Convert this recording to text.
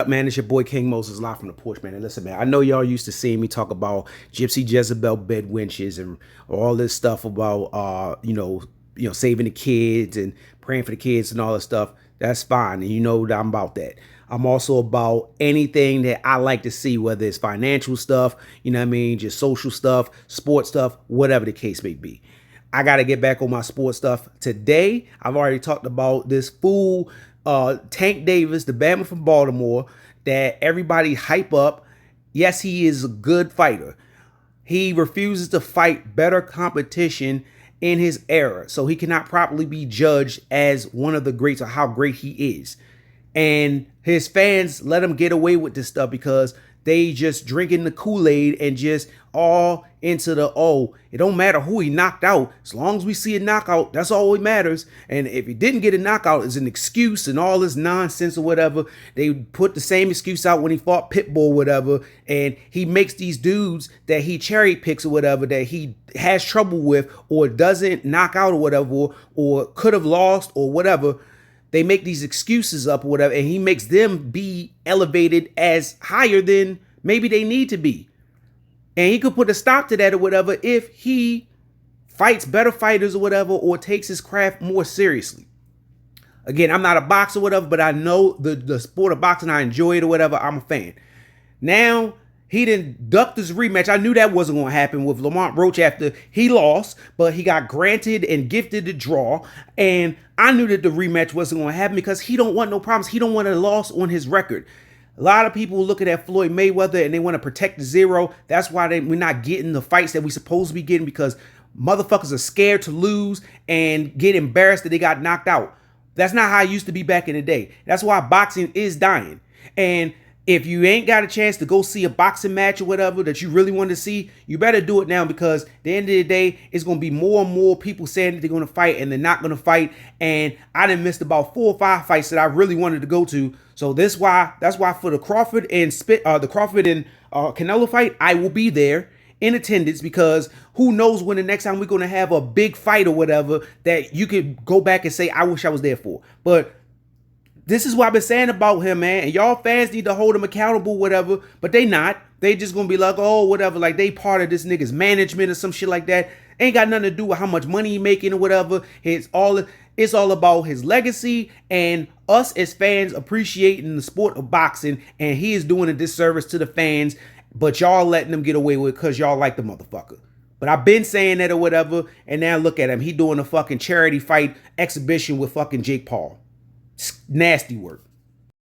man? It's your boy King Moses live from the porch, man. And listen, man, I know y'all used to seeing me talk about Gypsy Jezebel bed winches and all this stuff about saving the kids and praying for the kids and all this stuff. That's fine, and you know that I'm about that. I'm also about anything that I like to see, whether it's financial stuff, you know what I mean, just social stuff, sports stuff, whatever the case may be. I got to get back on my sports stuff today. I've already talked about this fool, Tank Davis, the Bama from Baltimore, that everybody hype up. Yes, he is a good fighter. He refuses to fight better competition in his era, so he cannot properly be judged as one of the greats or how great he is. And his fans let him get away with this stuff because they just drinking the Kool-Aid and just all into the, oh, it don't matter who he knocked out. As long as we see a knockout, that's all that matters. And if he didn't get a knockout, it's an excuse and all this nonsense or whatever. They put the same excuse out when he fought Pitbull or whatever. And he makes these dudes that he cherry picks or whatever that he has trouble with or doesn't knock out or whatever or could have lost or whatever. They make these excuses up or whatever, and he makes them be elevated as higher than maybe they need to be. And he could put a stop to that or whatever if he fights better fighters or whatever, or takes his craft more seriously. Again, I'm not a boxer or whatever, but I know the sport of boxing. I enjoy it or whatever. I'm a fan. Now, he didn't duck this rematch. I knew that wasn't going to happen with Lamont Roach after he lost, but he got granted and gifted the draw. And I knew that the rematch wasn't going to happen because he don't want no problems. He don't want a loss on his record. A lot of people looking at Floyd Mayweather and they want to protect the zero. That's why we're not getting the fights that we supposed to be getting, because motherfuckers are scared to lose and get embarrassed that they got knocked out. That's not how it used to be back in the day. That's why boxing is dying. And if you ain't got a chance to go see a boxing match or whatever that you really want to see, you better do it now, because at the end of the day, it's going to be more and more people saying that they're going to fight and they're not going to fight. And I done missed about 4 or 5 fights that I really wanted to go to. So that's why for the Crawford and Canelo fight, I will be there in attendance, because who knows when the next time we're going to have a big fight or whatever that you could go back and say, I wish I was there for. But this is what I've been saying about him, man. And y'all fans need to hold him accountable, whatever. But they not. They just gonna be like, oh, whatever. Like they part of this nigga's management or some shit like that. Ain't got nothing to do with how much money he making or whatever. It's all about his legacy and us as fans appreciating the sport of boxing. And he is doing a disservice to the fans. But y'all letting them get away with it because y'all like the motherfucker. But I've been saying that or whatever. And now look at him. He doing a fucking charity fight exhibition with fucking Jake Paul. Nasty work.